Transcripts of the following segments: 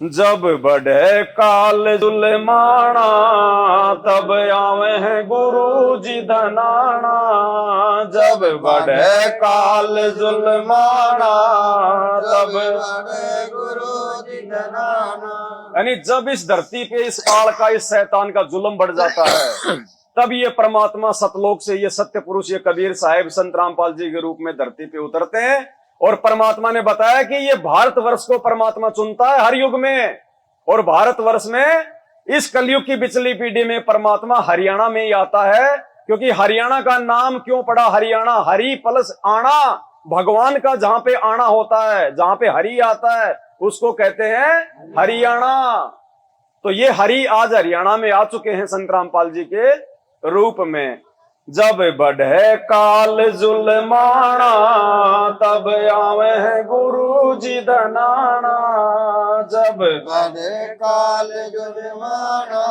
जब बढ़े काल जुल्माना तब आवे हैं गुरु जी धनाना। जब बढ़े काल जुल्माना तब गुरु जी धनाना। यानी जब इस धरती पे इस काल का, इस शैतान का जुल्म बढ़ जाता है, तब ये परमात्मा सतलोक से, ये सत्य पुरुष, ये कबीर साहिब संत रामपाल जी के रूप में धरती पे उतरते हैं। और परमात्मा ने बताया कि ये भारतवर्ष को परमात्मा चुनता है हर युग में, और भारतवर्ष में इस कलयुग की बिचली पीढ़ी में परमात्मा हरियाणा में ही आता है। क्योंकि हरियाणा का नाम क्यों पड़ा हरियाणा? हरि प्लस आना, भगवान का जहां पे आना होता है, जहां पे हरि आता है उसको कहते हैं हरियाणा। तो ये हरि आज हरियाणा में आ चुके हैं संत रामपाल जी के रूप में। जब बढ़े काल जुल्माना तब आवे हैं गुरु जी धनाना। जब बढ़े काल जुल्माना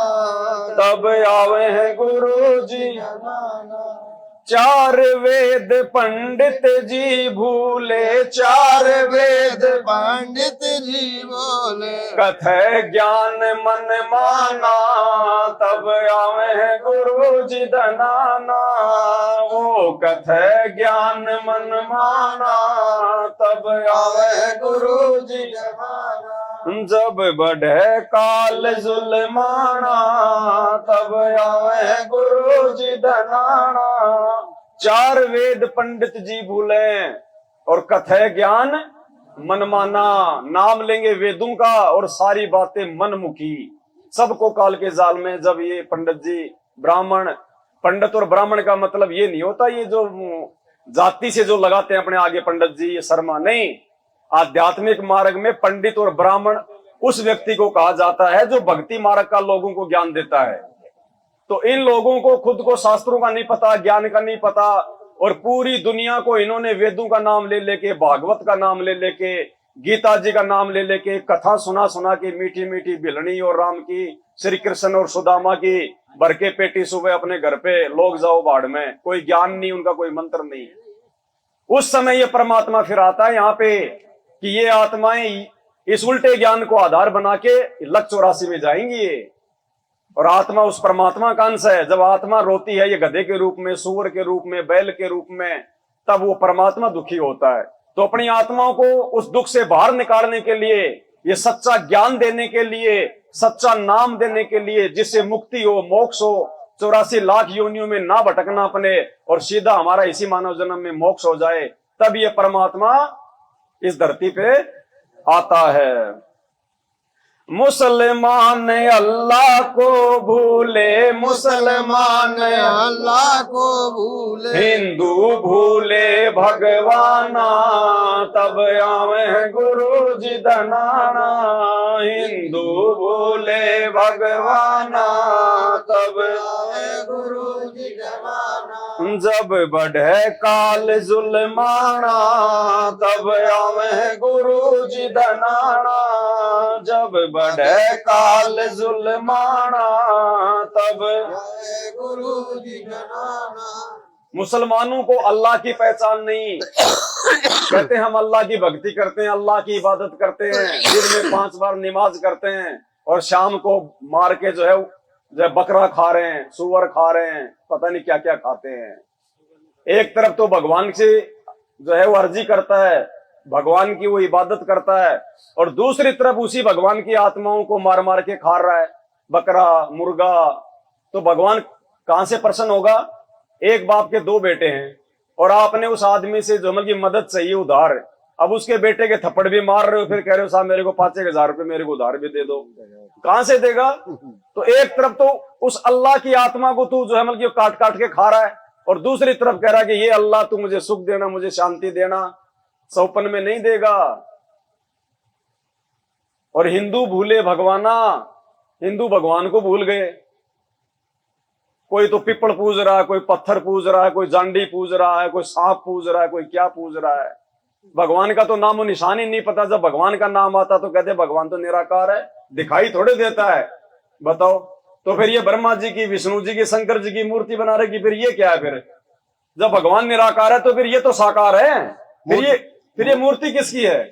तब आवे हैं गुरु जी। धनाना। चार वेद पंडित जी भूले, चार वेद पंडित जी बोले, कथे ज्ञान मन माना तब आवे हैं गुरु जी धनाना। वो कथे ज्ञान मन माना तब आवे हैं गुरु जी धनाना। जब बढ़े काल जुल्माना तब आवे हैं गुरु जी धनाना। चार वेद पंडित जी भूले और कथे ज्ञान मनमाना। नाम लेंगे वेदों का और सारी बातें मनमुखी। सबको काल के जाल में जब ये पंडित जी, ब्राह्मण, पंडित और ब्राह्मण का मतलब ये नहीं होता ये जो जाति से जो लगाते हैं अपने आगे पंडित जी, ये शर्मा नहीं। आध्यात्मिक मार्ग में पंडित और ब्राह्मण उस व्यक्ति को कहा जाता है जो भक्ति मार्ग का लोगों को ज्ञान देता है। तो इन लोगों को खुद को शास्त्रों का नहीं पता, ज्ञान का नहीं पता, और पूरी दुनिया को इन्होंने वेदों का नाम ले लेके, भागवत का नाम ले लेके, गीता जी का नाम ले लेके, कथा सुना सुना के, मीठी मीठी भिलनी और राम की, श्री कृष्ण और सुदामा की, भर के पेटी सुबह अपने घर पे, लोग जाओ बाढ़ में। कोई ज्ञान नहीं उनका, कोई मंत्र नहीं। उस समय ये परमात्मा फिर आता है यहाँ पे कि ये आत्माएं इस उल्टे ज्ञान को आधार बना के लक 84 में जाएंगी। और आत्मा उस परमात्मा का अंश है। जब आत्मा रोती है ये गधे के रूप में, सूअर के रूप में, बैल के रूप में, तब वो परमात्मा दुखी होता है। तो अपनी आत्माओं को उस दुख से बाहर निकालने के लिए, ये सच्चा ज्ञान देने के लिए, सच्चा नाम देने के लिए, जिससे मुक्ति हो, मोक्ष हो, 84 लाख योनियों में ना भटकना अपने, और सीधा हमारा इसी मानव जन्म में मोक्ष हो जाए, तब ये परमात्मा इस धरती पे आता है। मुसलमान अल्लाह को भूले, मुसलमान अल्लाह को भूले, हिंदू भूले भगवाना तब आवे हैं गुरु जी धनाना। हिंदू भूले भगवाना तब आवे गुरु जी धनाना। जब बढ़े काल जुल्माना तब आवे हैं गुरु जी धनाना। जब बढ़े काल जुल्माना तब आवे गुरु जी धनाना। मुसलमानों को अल्लाह की पहचान नहीं। कहते हैं हम अल्लाह की भक्ति करते हैं, अल्लाह की इबादत करते हैं, दिन में 5 बार नमाज करते हैं, और शाम को मार के जो है बकरा खा रहे हैं, सुअर खा रहे हैं, पता नहीं क्या क्या खाते हैं। एक तरफ तो भगवान से जो है वो अर्जी करता है, भगवान की वो इबादत करता है, और दूसरी तरफ उसी भगवान की आत्माओं को मार मार के खा रहा है, बकरा, मुर्गा। तो भगवान कहां से प्रसन्न होगा? एक बाप के 2 बेटे हैं, और आपने उस आदमी से जो की मदद चाहिए उधार, अब उसके बेटे के थप्पड़ भी मार रहे हो, फिर कह रहे हो साहब मेरे को 5,000 रुपए मेरे को उधार भी दे दो, कहां से देगा? तो एक तरफ तो उस अल्लाह की आत्मा को तू जो है मतलब काट काट के खा रहा है, और दूसरी तरफ कह रहा है कि ये अल्लाह तू मुझे सुख देना, मुझे शांति देना, सौपन में नहीं देगा। और हिंदू भूले भगवाना, हिंदू भगवान को भूल गए। कोई तो पिपल पूज रहा है, कोई पत्थर पूज रहा है, कोई जांडी पूज रहा है, कोई सांप पूज रहा है, कोई क्या पूज रहा है। भगवान का तो नामो निशान ही नहीं पता। जब भगवान का नाम आता तो कहते भगवान तो निराकार है, दिखाई थोड़े देता है। बताओ, तो फिर ये ब्रह्मा जी की, विष्णु जी की, शंकर जी की मूर्ति बना रहे कि फिर ये क्या है? फिर जब भगवान निराकार है तो फिर ये तो साकार है, फिर ये मूर्ति किसकी है?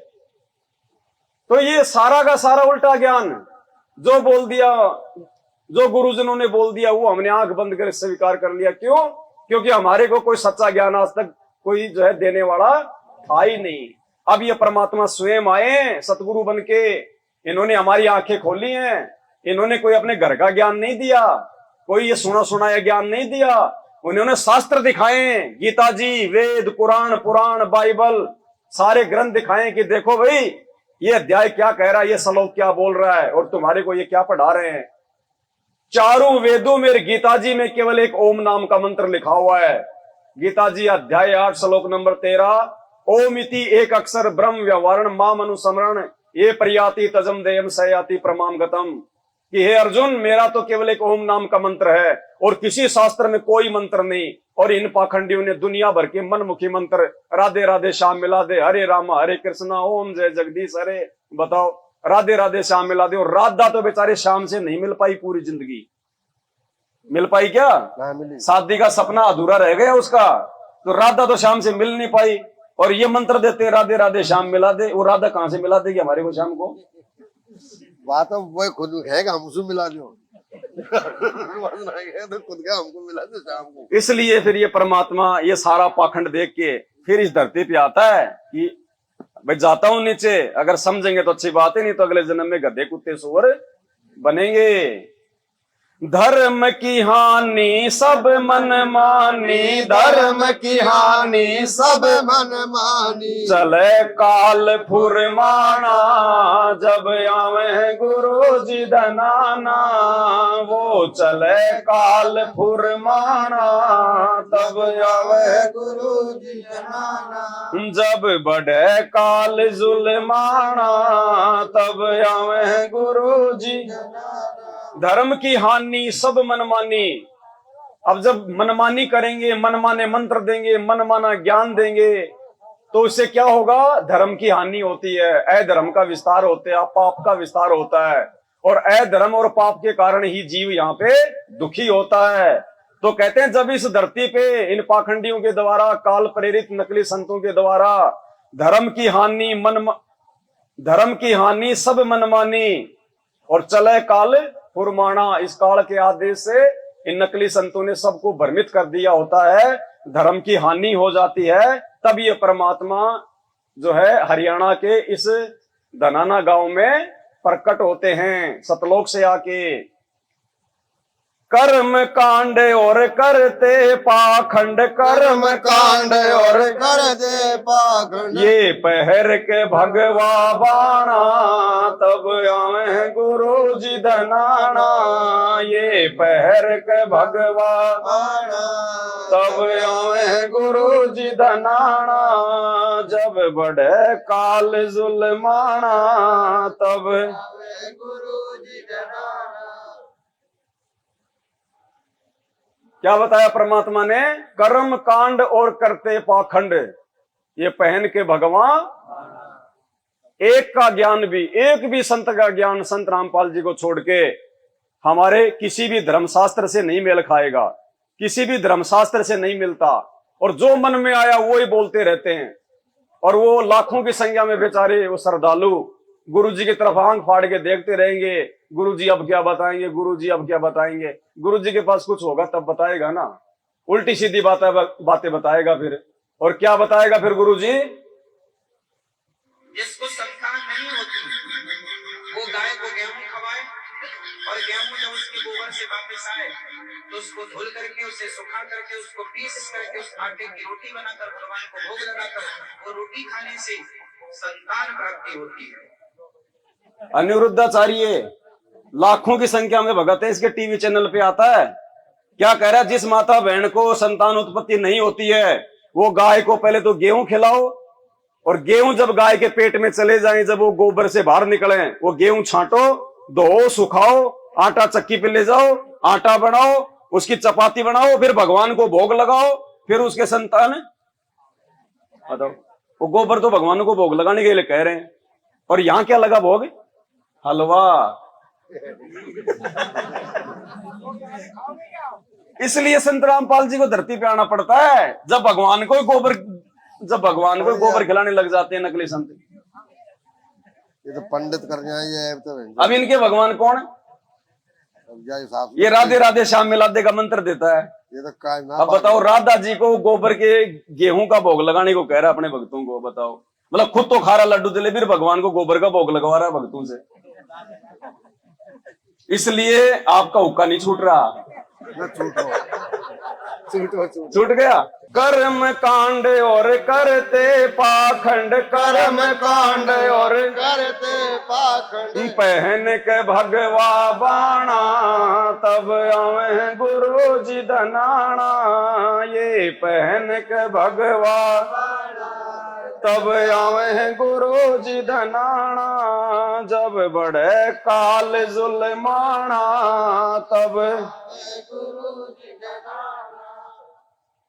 तो ये सारा का सारा उल्टा ज्ञान जो बोल दिया, जो गुरुजनों ने बोल दिया, वो हमने आंख बंद कर स्वीकार कर लिया। क्यों? क्योंकि हमारे को कोई सच्चा ज्ञान आज तक कोई जो है देने वाला था ही नहीं। अब ये परमात्मा स्वयं आए सतगुरु बन के, इन्होंने हमारी आंखें खोली हैं। इन्होंने कोई अपने घर का ज्ञान नहीं दिया, कोई ये सुना सुनाया ज्ञान नहीं दिया, उन्होंने शास्त्र दिखाए, गीता जी, वेद, कुरान, पुराण, बाइबल, सारे ग्रंथ दिखाए कि देखो भाई ये अध्याय क्या कह रहा है, ये श्लोक क्या बोल रहा है, और तुम्हारे को ये क्या पढ़ा रहे हैं। चारों वेदों में, गीता जी में केवल एक ओम नाम का मंत्र लिखा हुआ है। गीता जी अध्याय 8 श्लोक नंबर 13, ओम इति एक अक्षर ब्रह्म व्यवहारण माम अनुसमरण ये प्रयाति तजम देयम सयाति प्रमाम गतम, कि हे अर्जुन, मेरा तो केवल एक ओम नाम का मंत्र है और किसी शास्त्र में कोई मंत्र नहीं। और इन पाखंडियों ने दुनिया भर के मनमुखी मंत्र, राधे राधे श्याम मिला दे, हरे राम हरे कृष्णा, ओम जय जगदीश हरे, बताओ राधे राधे श्याम मिला दे। और राधा तो बेचारे श्याम से नहीं मिल पाई, पूरी जिंदगी मिल पाई क्या? शादी का सपना अधूरा रह गया उसका, तो राधा तो श्याम से मिल नहीं पाई। और ये मंत्र देते राधे राधे श्याम मिला दे, वो राधा कहां से मिला देगी हमारे को श्याम को? बात वो खुद कहेगा हम उसको मिला दो तो खुद का हमको मिला दो शाम को। इसलिए फिर ये परमात्मा ये सारा पाखंड देख के फिर इस धरती पे आता है कि भाई जाता हूं नीचे, अगर समझेंगे तो अच्छी बात है, नहीं तो अगले जन्म में गधे कुत्ते सुअर बनेंगे। धर्म की हानि सब मन मानी, धर्म की हानि सब मन मानी, चले काल फुरमाना, जब आवे गुरु जी धनाना, वो चले काल फुरमाना, तब आवे गुरु जी धनाना, जब बढ़े काल जुल्माना, तब आवे गुरु जी। धर्म की हानि सब मनमानी। अब जब मनमानी करेंगे, मनमाने मंत्र देंगे, मनमाना ज्ञान देंगे, तो इससे क्या होगा? धर्म की हानि होती है, अधर्म का विस्तार होता है, पाप का विस्तार होता है। और अधर्म और पाप के कारण ही जीव यहाँ पे दुखी होता है। तो कहते हैं जब इस धरती पे इन पाखंडियों के द्वारा, काल प्रेरित नकली संतों के द्वारा धर्म की हानि सब मनमानी और चले काल फुरमाना, इस काल के आदेश से इन नकली संतों ने सबको भ्रमित कर दिया होता है, धर्म की हानि हो जाती है। तब ये परमात्मा जो है हरियाणा के इस धनाना गांव में प्रकट होते हैं सतलोक से आके। कर्म कांड और करते पाखंड, कर्म कांड और करते पाखंड, ये पहर के भगवा बाणा, तब आवे गुरु जी धनाना, ये पहर के भगवा बाणा, तब आवे गुरु जी धनाना, जब बढ़े काल जुल्माना, तब गुरु जी धनाना। क्या बताया परमात्मा ने? कर्म कांड और करते पाखंड, ये पहन के भगवान एक का ज्ञान भी, एक भी संत का ज्ञान संत रामपाल जी को छोड़ के हमारे किसी भी धर्मशास्त्र से नहीं मेल खाएगा, किसी भी धर्मशास्त्र से नहीं मिलता। और जो मन में आया वो ही बोलते रहते हैं। और वो लाखों की संख्या में बेचारे वो श्रद्धालु गुरु जी की तरफ आंख फाड़ के देखते रहेंगे, गुरु जी अब क्या बताएंगे, गुरु जी अब क्या बताएंगे। गुरु जी के पास कुछ होगा तब बताएगा ना, उल्टी सीधी बातें बताएगा फिर। और क्या बताएगा फिर गुरु जी? जिसको संतान नहीं होती वो गाय को गेहूं खवाए, और गेहूं जब उसके गोबर से वापस आए तो उसको धुल करके, उसे सुखा करके, उसको पीस करके उस आटे की रोटी बनाकर भगवान को भोग लगाकर वो रोटी खाने से संतान प्राप्ति होती है। अनिरुद्धाचार्य लाखों की संख्या में भगत है, इसके टीवी चैनल पे आता है। क्या कह रहा है? जिस माता बहन को संतान उत्पत्ति नहीं होती है वो गाय को पहले तो गेहूं खिलाओ, और गेहूं जब गाय के पेट में चले जाएं, जब वो गोबर से बाहर निकले, वो गेहूं छांटो, धो, सुखाओ, आटा चक्की पे ले जाओ, आटा बनाओ, उसकी चपाती बनाओ, फिर भगवान को भोग लगाओ, फिर उसके संतान। बताओ, वो गोबर तो भगवान को भोग लगाने के लिए कह रहे हैं, और यहां क्या लगा भोग? हलवा। इसलिए संत रामपाल जी को धरती पे आना पड़ता है जब भगवान को गोबर खिलाने लग जाते हैं नकली संत। ये तो पंडित करने आई है तो अब इनके भगवान कौन है? साफ ये राधे राधे श्याम मिलादे का मंत्र देता है। ये तो काय ना अब बताओ, राधा जी को गोबर के गेहूं का भोग लगाने को कह रहा है अपने भक्तों को। बताओ, मतलब खुद तो खा रहा लड्डू जलेबी, भगवान को गोबर का भोग लगवा रहा है भक्तों से। इसलिए आपका हुक्का नहीं छूट रहा। छूट गया। कर्म कांड और करते पाखंड, कर्म कांड और करते पाखंड, पहन के भगवा बाणा, तब आवे गुरु जी धनाना। ये पहन के भगवा तब आवे गुरु जी धनाना। जब बढ़े काल जुल्माना, तब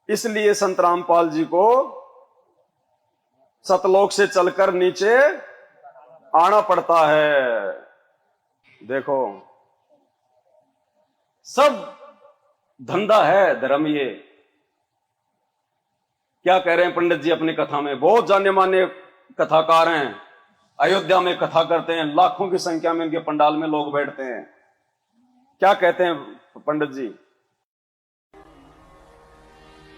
इसलिए संत रामपाल जी को सतलोक से चलकर नीचे आना पड़ता है। देखो, सब धंधा है धर्म। ये क्या कह रहे हैं पंडित जी अपनी कथा में? बहुत जाने माने कथाकार हैं, अयोध्या में कथा करते हैं, लाखों की संख्या में इनके पंडाल में लोग बैठते हैं। क्या कहते हैं पंडित जी?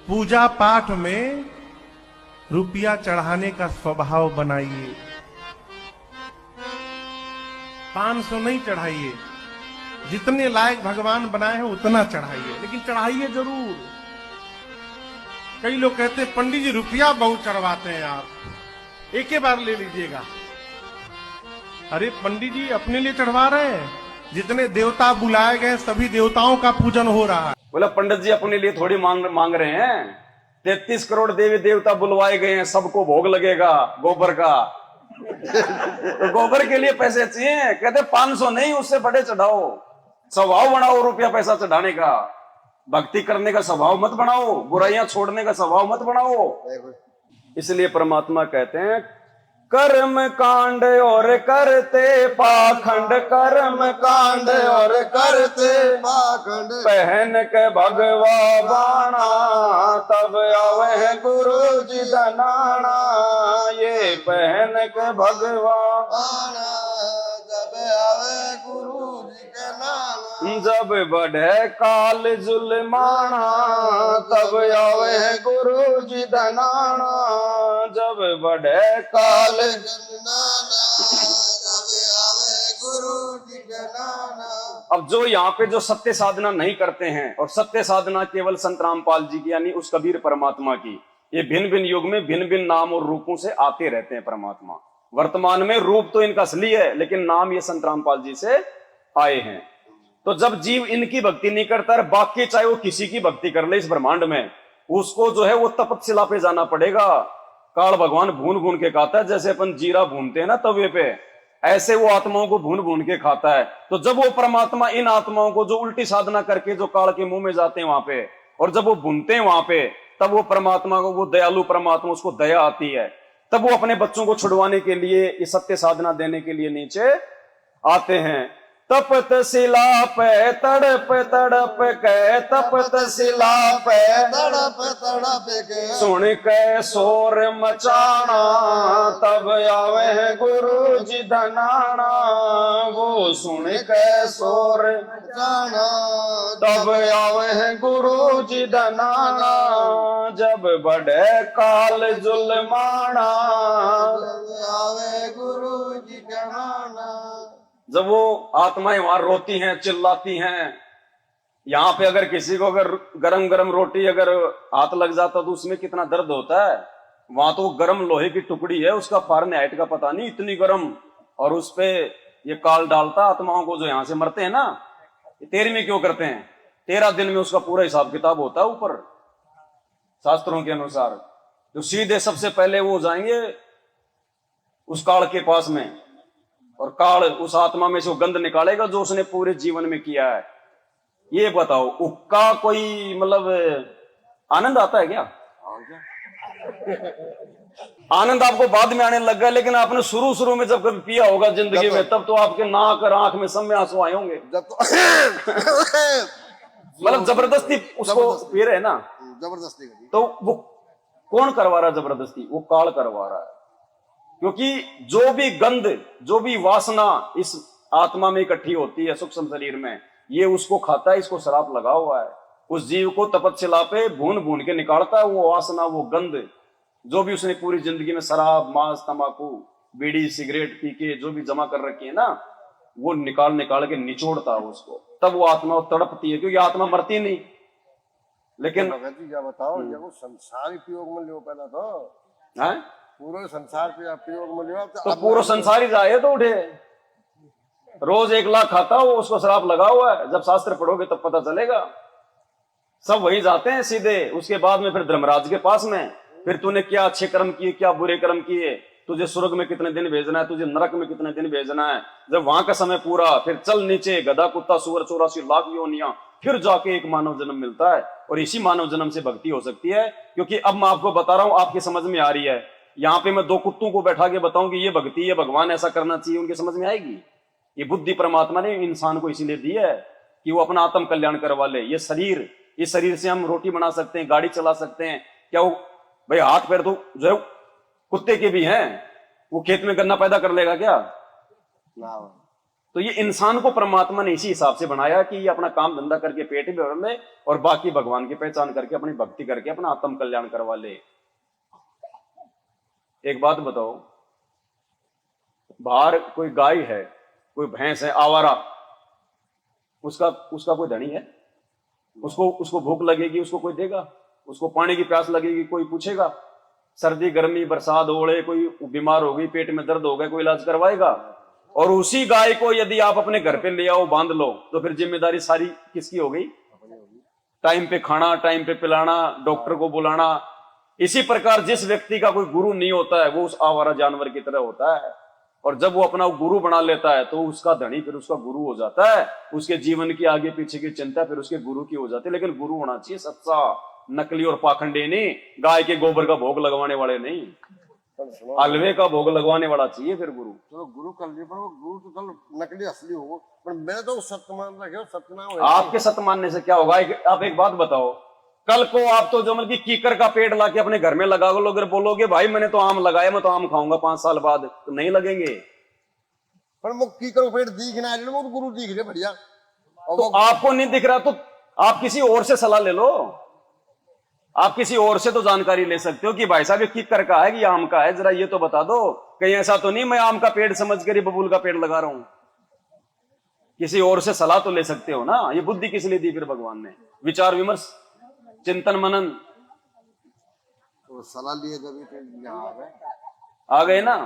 पूजा पाठ में रुपया चढ़ाने का स्वभाव बनाइए, 500 नहीं चढ़ाइए, जितने लायक भगवान बनाए हैं उतना चढ़ाइए, लेकिन चढ़ाइए जरूर। कई लोग कहते हैं पंडित जी रुपया बहुत चढ़वाते हैं, आप एक ही बार ले लीजिएगा। अरे पंडित जी अपने लिए चढ़वा रहे हैं, जितने देवता बुलाए गए सभी देवताओं का पूजन हो रहा है। बोला पंडित जी अपने लिए थोड़ी मांग रहे हैं, 33 करोड़ देवी देवता बुलवाए गए हैं, सबको भोग लगेगा गोबर का। तो गोबर के लिए पैसे चाहिए। कहते 500 नहीं, उससे बड़े चढ़ाओ। स्वभाव बनाओ रुपया पैसा चढ़ाने का, भक्ति करने का स्वभाव मत बनाओ, बुराइयां छोड़ने का स्वभाव मत बनाओ। इसलिए परमात्मा कहते हैं कर्म कांड और करते पाखंड, कर्म कांड और करते पाखंड, पहन के भगवा बाणा, तब आवे गुरु जी धनाना। ये पहन के भगवा बाणा, जब आवे गुरु जी के नाना। जब बढ़े काल जुल्माना, तब आवे गुरु जी धनाना। जब बढ़े काल अब जो यहाँ पे जो सत्य साधना नहीं करते हैं, और सत्य साधना केवल संत रामपाल जी की यानी उस कबीर परमात्मा की, ये भिन्न भिन्न युग में भिन्न भिन्न नाम और रूपों से आते रहते हैं परमात्मा। वर्तमान में रूप तो इनका असली है, लेकिन नाम ये संत रामपाल जी से आए हैं। तो जब जीव इनकी भक्ति नहीं करता है, बाकी चाहे वो किसी की भक्ति कर ले इस ब्रह्मांड में, उसको जो है वो तपस्या पे जाना पड़ेगा। काल भगवान भून भून के खाता है, जैसे अपन जीरा भूनते हैं ना तवे पे, ऐसे वो आत्माओं को भून भून के खाता है। तो जब वो परमात्मा इन आत्माओं को जो उल्टी साधना करके जो काल के मुंह में जाते हैं वहां पे, और जब वो भूनते हैं वहां पे, तब वो परमात्मा को, वो दयालु परमात्मा, उसको दया आती है। तब वो अपने बच्चों को छुड़वाने के लिए, इस सत्य साधना देने के लिए नीचे आते हैं। तपत शिला पे तड़प तड़प के, तपत शिला पे तड़प तड़प के, सुन के शोर मचाना, तब आवे गुरु जी धनाना। वो सुन के शोर मचाना, तब आवे गुरु जी धनाना। जब बढ़े काल जुल्माना, आवे गुरु जी के नाना। जब वो आत्माएं वहां रोती हैं, चिल्लाती हैं। यहाँ पे अगर किसी को अगर गरम गरम रोटी अगर हाथ लग जाता तो उसमें कितना दर्द होता है। वहां तो गरम लोहे की टुकड़ी है, उसका फारेनहाइट का पता नहीं, इतनी गरम, और उस पे ये काल डालता आत्माओं को जो यहाँ से मरते हैं ना। 13वीं क्यों करते हैं? 13 दिन में उसका पूरा हिसाब किताब होता है ऊपर शास्त्रों के अनुसार। तो सीधे सबसे पहले वो जाएंगे उस काल के पास में, और काल उस आत्मा में से वो गंध निकालेगा जो उसने पूरे जीवन में किया है। ये बताओ, उसका कोई मतलब आनंद आता है क्या? आनंद आपको बाद में आने लगा, लेकिन आपने शुरू शुरू में जब कभी पिया होगा जिंदगी में, तब तो आपके नाक और आंख में सब में आंसू आए होंगे। जब तो मतलब जबरदस्ती उसको पी रहे ना, जबरदस्ती करी। तो वो कौन करवा रहा है जबरदस्ती? वो काल करवा रहा है। क्योंकि जो भी गंध, जो भी वासना इस आत्मा में इकट्ठी होती है सूक्ष्म शरीर में, ये उसको खाता है, इसको श्राप लगा हुआ है। उस जीव को तपस्या पे भून भून के निकालता है वो वासना, वो गंध, जो भी उसने पूरी जिंदगी में शराब, मांस, तंबाकू, बीड़ी, सिगरेट पी के जो भी जमा कर रखी है ना, वो निकाल निकाल के निचोड़ता है उसको, तब वो आत्मा तड़पती है, क्योंकि आत्मा मरती नहीं। लेकिन भगत जी क्या बताओ, जब संसार उपयोग में लियो पहला तो है पूरे संसार पे प्रयोग में लियो तो पूरा संसार ही जाए तो उठे। रोज 1 लाख खाता हो, उसको श्राप लगा हुआ है। जब शास्त्र पढ़ोगे तब पता चलेगा। सब वही जाते हैं सीधे। उसके बाद में फिर धर्मराज के पास में, फिर तूने क्या अच्छे कर्म किए, क्या बुरे कर्म किए, तुझे स्वर्ग में कितने दिन भेजना है, तुझे नरक में कितने दिन भेजना है। जब वहां का समय पूरा, फिर चल नीचे, गधा कुत्ता सुअर 84 लाख योनियां, फिर जाके एक मानव जन्म मिलता है। और इसी मानव जन्म से भक्ति हो सकती है। क्योंकि अब मैं आपको बता रहा हूं, आपकी समझ में आ रही है। यहाँ पे मैं 2 कुत्तों को बैठा के बताऊं कि ये भक्ति है, भगवान ऐसा करना चाहिए, उनकी समझ में आएगी। ये बुद्धि परमात्मा ने इंसान को इसीलिए दी है कि वो अपना आत्म कल्याण करवा ले। ये शरीर, इस शरीर से हम रोटी बना सकते हैं, गाड़ी चला सकते हैं। क्या वो भाई हाथ पैर तो जो है कुत्ते के भी हैं, वो खेत में गन्ना पैदा कर लेगा क्या? तो ये इंसान को परमात्मा ने इसी हिसाब से बनाया कि ये अपना काम धंधा करके पेट भी भर ले और बाकी भगवान की पहचान करके अपनी भक्ति करके अपना आत्म कल्याण करवा ले। एक बात बताओ, बाहर कोई गाय है, कोई भैंस है आवारा, उसका कोई धनी है? उसको भूख लगेगी, उसको कोई देगा? उसको पानी की प्यास लगेगी, कोई पूछेगा? सर्दी गर्मी बरसात ओले, कोई बीमार हो गई, पेट में दर्द हो गया, कोई इलाज करवाएगा? और उसी गाय को यदि आप अपने घर पे ले आओ, बांध लो, तो फिर जिम्मेदारी सारी किसकी हो गई? टाइम पे खाना, टाइम पे पिलाना, डॉक्टर को बुलाना। इसी प्रकार जिस व्यक्ति का कोई गुरु नहीं होता है, वो उस आवारा जानवर की तरह होता है। और जब वो अपना गुरु बना लेता है तो उसका धनी फिर उसका गुरु हो जाता है। उसके जीवन की आगे पीछे की चिंता फिर उसके गुरु की हो जाती है। लेकिन गुरु होना चाहिए सच्चा, नकली और पाखंडी नहीं। गाय के गोबर का भोग लगवाने वाले नहीं, हलवे का भोग लगवाने वाला चाहिए फिर गुरु। चलो गुरु कर लिए, पर वो गुरु तो चलो नकली असली हो, पर मैं तो सत्य मान रखे, सत्य ना हो। आपके सत्य मानने से क्या होगा? आप एक बात बताओ, कल को आप तो जो मतलब कीकर का पेड़ लाके अपने घर में लगा लो, अगर बोलोगे भाई मैंने तो आम लगाया, मैं तो आम खाऊंगा 5 साल बाद, तो नहीं लगेंगे। पर वो कीकर पेड़ दिख ना रहे, वो गुरु दिख रहे बढ़िया। तो आपको नहीं दिख रहा तो आप किसी और से सलाह ले लो। आप किसी और से तो जानकारी ले सकते हो कि भाई साहब ये कीकर का है कि आम का है, जरा ये तो बता दो। कहीं ऐसा तो नहीं मैं आम का पेड़ समझ कर बबूल का पेड़ लगा रहा हूं। किसी और से सलाह तो ले सकते हो ना। ये बुद्धि किस लिए दी फिर भगवान ने? विचार विमर्श, चिंतन मनन। तो सलाह लिए जब यहाँ आ गए ना,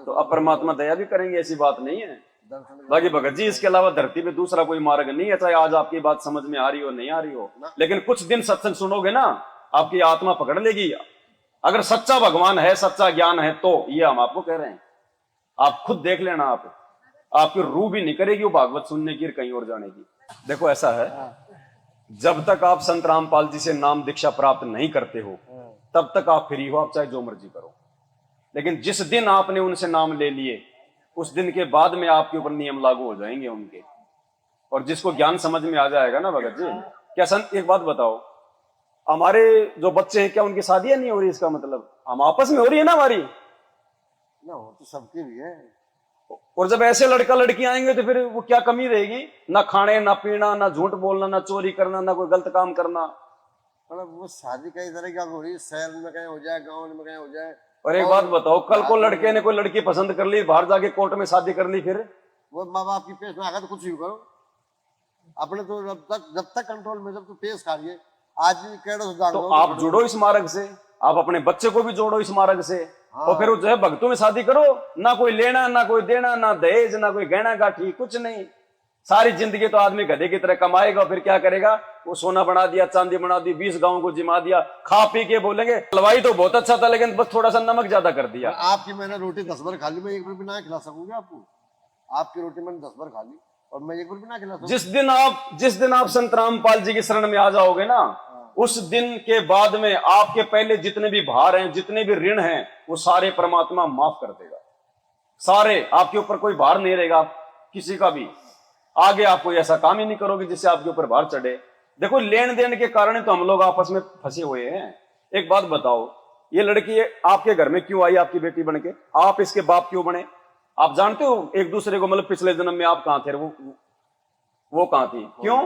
तो अब परमात्मा दया भी करेंगे, ऐसी बात नहीं है। बाकी भगत जी इसके अलावा धरती पे दूसरा कोई मार्ग नहीं है। चाहे आज आपकी बात समझ में आ रही हो नहीं आ रही हो, लेकिन कुछ दिन सत्संग सुनोगे ना, आपकी आत्मा पकड़ लेगी। अगर सच्चा भगवान है, सच्चा ज्ञान है, तो ये हम आपको कह रहे हैं, आप खुद देख लेना। आपकी रूह भी नहीं करेगी वो भागवत सुनने की, कहीं और जाने की। देखो ऐसा है, जब तक आप संत रामपाल जी से नाम दीक्षा प्राप्त नहीं करते हो, तब तक आप फ्री हो, आप चाहे जो मर्जी करो। लेकिन जिस दिन आपने उनसे नाम ले लिए, उस दिन के बाद में आपके ऊपर नियम लागू हो जाएंगे उनके। और जिसको ज्ञान समझ में आ जाएगा ना भगत जी, क्या संत एक बात बताओ, हमारे जो बच्चे हैं क्या उनकी शादियां नहीं हो रही? इसका मतलब हम आपस में हो रही है ना हमारी ना, हो तो सबके भी है। और जब ऐसे लड़का लड़की आएंगे तो फिर वो क्या कमी रहेगी? ना खाने, ना पीना, ना झूठ बोलना, ना चोरी करना, ना कोई गलत काम करना। मतलब वो शादी कई तरह की हो रही है, शहर में कहीं हो जाए, गाँव में कहीं हो जाए। और एक बात बताओ, कल को लड़के ने कोई लड़की पसंद कर ली, बाहर जाके कोर्ट में शादी कर ली, फिर वो माँ बाप की पेश में आकर तो कुछ भी करो अपने, तो जब तक कंट्रोल में, जब तो पेश खाइए। आज भी तो आप जुड़ो इस मार्ग से, आप अपने बच्चे को भी जोड़ो इस मार्ग से। और फिर जो है भक्तों में शादी करो, ना कोई लेना, ना कोई देना, ना दहेज, ना कोई गहना गाठी, कुछ नहीं। सारी जिंदगी तो आदमी गधे की तरह कमाएगा, फिर क्या करेगा? वो सोना बना दिया, चांदी बना दी, 20 गांव को जिमा दिया, खा पी के बोलेंगे हलवाई तो बहुत अच्छा था, लेकिन बस थोड़ा सा नमक ज्यादा कर दिया। आपकी मैंने रोटी 10 बार खा ली, मैं 1 बार भी ना खिला सकूंगा आपको। आपकी रोटी मैंने 10 बार खा ली और मैं 1 बार भी ना खिला सकूंगा। जिस दिन आप संत रामपाल जी की शरण में आ जाओगे ना, उस दिन के बाद में आपके पहले जितने भी भार हैं, जितने भी ऋण हैं, वो सारे परमात्मा माफ कर देगा। सारे, आपके ऊपर कोई भार नहीं रहेगा किसी का भी। आगे आप कोई ऐसा काम ही नहीं करोगे जिससे आपके ऊपर भार चढ़े। देखो लेन देन के कारण तो हम लोग आपस में फंसे हुए हैं। एक बात बताओ, ये लड़की आपके घर में क्यों आई, आपकी बेटी बनके? आप इसके बाप क्यों बने? आप जानते हो एक दूसरे को, मतलब पिछले जन्म में आप कहां थे, वो कहां थी? क्यों?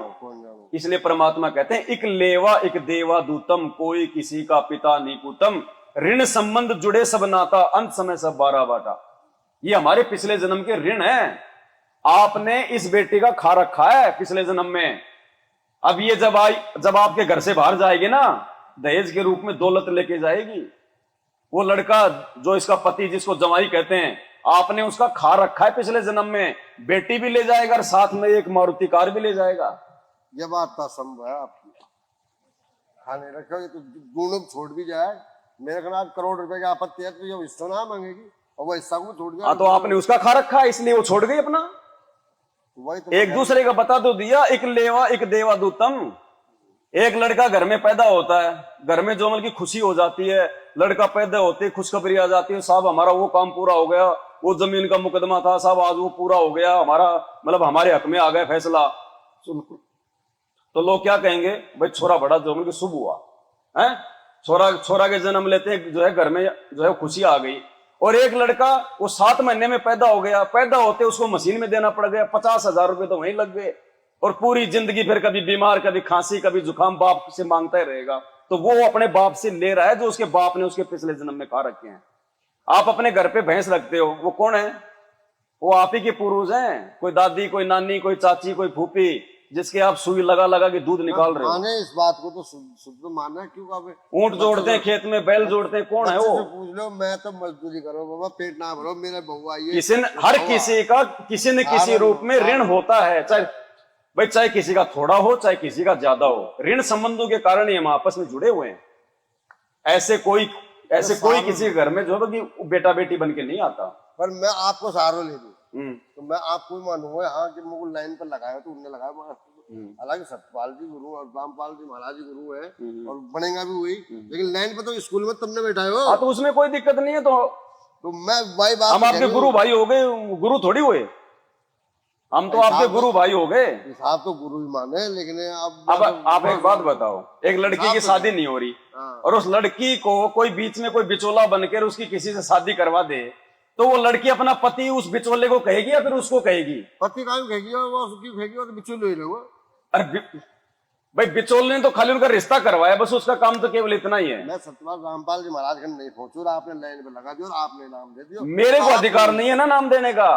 इसलिए परमात्मा कहते हैं इक लेवा इक देवा दूतम, कोई किसी का पिता नहीं पूतम, ऋण संबंध जुड़े सब नाता, अंत समय सब बारह बाटा। ये हमारे पिछले जन्म के ऋण है। आपने इस बेटी का खा रखा है पिछले जन्म में। अब ये जब आपके घर से बाहर जाएगी ना, दहेज के रूप में दौलत लेके जाएगी। वो लड़का जो इसका पति, जिसको जमाई कहते हैं, आपने उसका खा रखा है पिछले जन्म में। बेटी भी ले जाएगा और साथ में एक मारुति कार भी ले जाएगा। ये बात तो संभव है आपकी। खाने रखोगे तो दोनों छोड़ भी जाए। मेरे खिलाफ 1 करोड़ रुपए की आपत्ति है तो ये हिस्सा ना मांगेगी और वो हिस्सा को छोड़ जाए। तो आपने उसका खा रखा है, इसलिए वो छोड़ गई अपना। वही तो एक दूसरे का बता तो दिया, एक लेवा एक देवा दूतम। एक लड़का घर में पैदा होता है, घर में जो मतलब की खुशी हो जाती है, लड़का पैदा होते ही खुशखबरी आ जाती है, साहब हमारा वो काम पूरा हो गया, वो जमीन का मुकदमा था साहब आज वो पूरा हो गया, हमारा मतलब हमारे हक में आ गया फैसला। तो लोग क्या कहेंगे, भाई छोरा बड़ा जो मतलब शुभ हुआ है, छोरा के जन्म लेते हैं, जो है घर में जो है खुशी आ गई। और एक लड़का वो 7 महीने में पैदा हो गया, पैदा होते उसको मशीन में देना पड़ गया, 50,000 रुपए तो वहीं लग गए, और पूरी जिंदगी फिर कभी बीमार, कभी खांसी, कभी जुकाम, बाप से मांगता ही रहेगा। तो वो अपने बाप से ले रहा है जो उसके बाप ने उसके पिछले जन्म में खा रखे हैं। आप अपने घर पे भैंस रखते हो, वो कौन है? वो आप ही के पूर्वज हैं। कोई दादी, कोई नानी, कोई चाची, कोई फूफी, जिसके आप सुई लगा लगा के दूध निकाल रहे हो। माने इस बात को तो शुद्ध माना है। क्यों आप ऊंट जोड़ते हैं खेत में, बैल जोड़ते हैं, कौन है वो? पूछ लो, मैं तो मजदूरी करो बाबा, पेट ना भरो, मेरा बहू आई है। हर किसी का किसी न किसी रूप में ऋण होता है, चाहे किसी का थोड़ा हो, चाहे किसी का ज्यादा हो। ऋण संबंधों के कारण ही हम आपस में जुड़े हुए हैं। ऐसे कोई किसी के घर में जो है कि बेटा बेटी बन के नहीं आता। पर मैं आपको सहारा ले दूं तो मैं आपको मानूंगा, हाँ कि मुझे लाइन पर लगाया तो उनने लगाया। हालांकि सतपाल जी गुरु और रामपाल जी महाराज जी गुरु है और बनेगा भी वही, लेकिन लाइन पर तो स्कूल में तुमने बैठाए हो। तो उसमें कोई दिक्कत नहीं है। तो मैं भाई बात, हम आपके गुरु भाई हो गए, गुरु थोड़ी हुए हम, तो आपके गुरु भाई हो गए। आप तो गुरु ही माने, लेकिन अब आप एक बात बताओ, एक लड़की की शादी नहीं हो रही और उस लड़की को कोई बीच में कोई बिचौला बनकर उसकी किसी से शादी करवा दे, तो वो लड़की अपना पति उस बिचौले को कहेगी या फिर उसको कहेगी? पति का कहेगी और वो उसकी कहेगी, और बिचौले ही रहो। अरे भाई, बिचौले ने तो खाली उनका रिश्ता करवाया, बस उसका काम तो केवल इतना ही है। मैं सतपाल रामपाल जी महाराज का नहीं पहुंचू, आपने लाइन पे लगा दिया और आपने नाम दे दिया। मेरे को अधिकार नहीं है ना नाम देने का।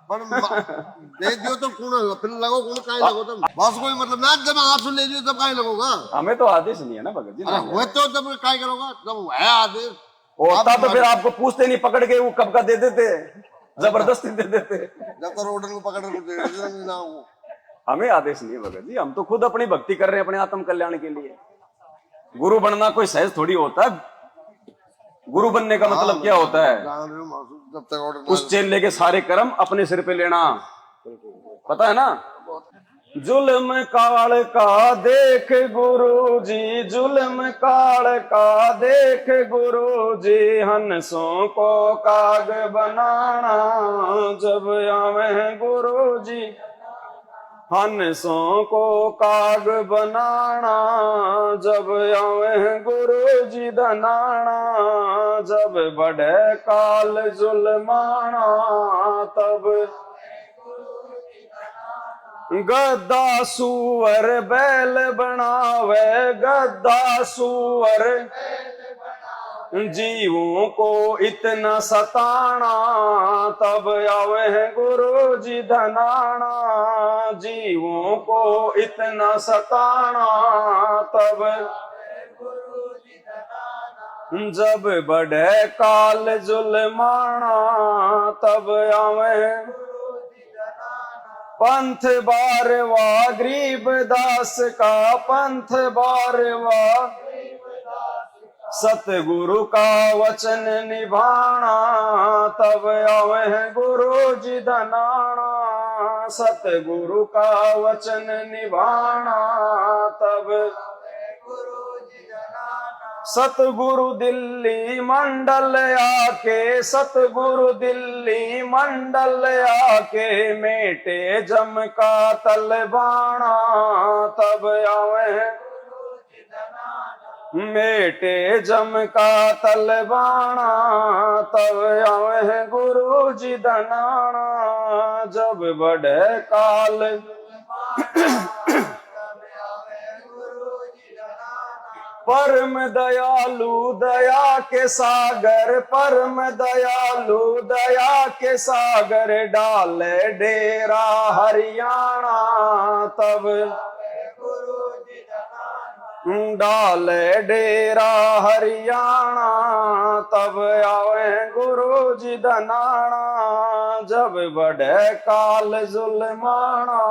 पर दे दियो तो कौन फिर लगो, कौन काहे लगो तुम? बस कोई मतलब ना, जब आपसे ले लियो तब काहे लगोगा? हमें तो आदेश नहीं है ना भगत जी। वो तो तब काहे करोगा, जब है आदेश होता तो फिर आपको पूछते नहीं, पकड़ के वो कब का दे देते, जबरदस्ती दे देते। जब तो रोडन को पकड़ कर दे देते ना, वो हमें आदेश नहीं है भगत जी। हम तो खुद अपनी भक्ति कर रहे हैं अपने आत्म कल्याण के लिए। गुरु बनना कोई सहज थोड़ी होता है। गुरु बनने का मतलब क्या होता है? जब तक उस चेले के सारे कर्म अपने सिर पे लेना, पता है ना? जुल्म काल का देख गुरु जी, जुल्म काल का देख गुरु जी, हंसों को काग बनाना जब आवे गुरु जी, हंसों को काग बनाना जब आवे गुरु जी धनाना, जब बढ़े काल जुल्माना तब गद्दा सुअर बैल बनावे, गद्दा सुअर जीवों को इतना सताना, तब आवे हैं गुरु जी धनाना, जीवों को इतना सताना तब जब बढ़े काल जुल्माना, तब आवे पंथ बारवा गरीब दास का, पंथ बारवा सतगुरु का वचन निभाना, तब आवे हैं गुरु जी धनाना, सतगुरु का वचन निभाना तब सतगुरु दिल्ली मंडल आके, सतगुरु दिल्ली मंडल आके, मेटे जम का तलबाना, तब आवे मेटे जम का तलबाना तब आवे गुरु जी धनाना। जब बढ़े काल परम दयालु दया के सागर, परम दयालु दया के सागर, डाले डेरा हरियाणा तब डाले डेरा हरियाणा तब आवे गुरु जी धनाना। जब बढ़े काल जुल्माना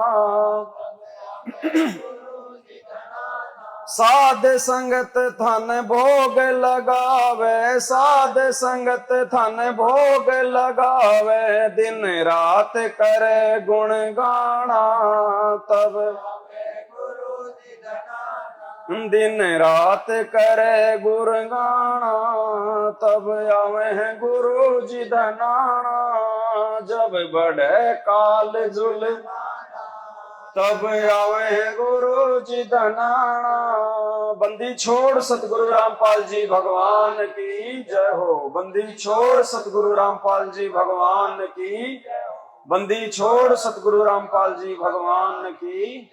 साध संगत थन भोग लगावे, साध संगत थन भोग लगावे, दिन रात करे गुण गाना तब दिन रात करे गुर गाना तब आवे गुरु जी धनाना। जब बढ़े काल जुल तब आवे गुरु जी धनाना। बंदी छोड़ सतगुरु रामपाल जी भगवान की जय हो। बंदी छोड़ सतगुरु रामपाल जी भगवान की, बंदी छोड़ सतगुरु रामपाल जी भगवान की।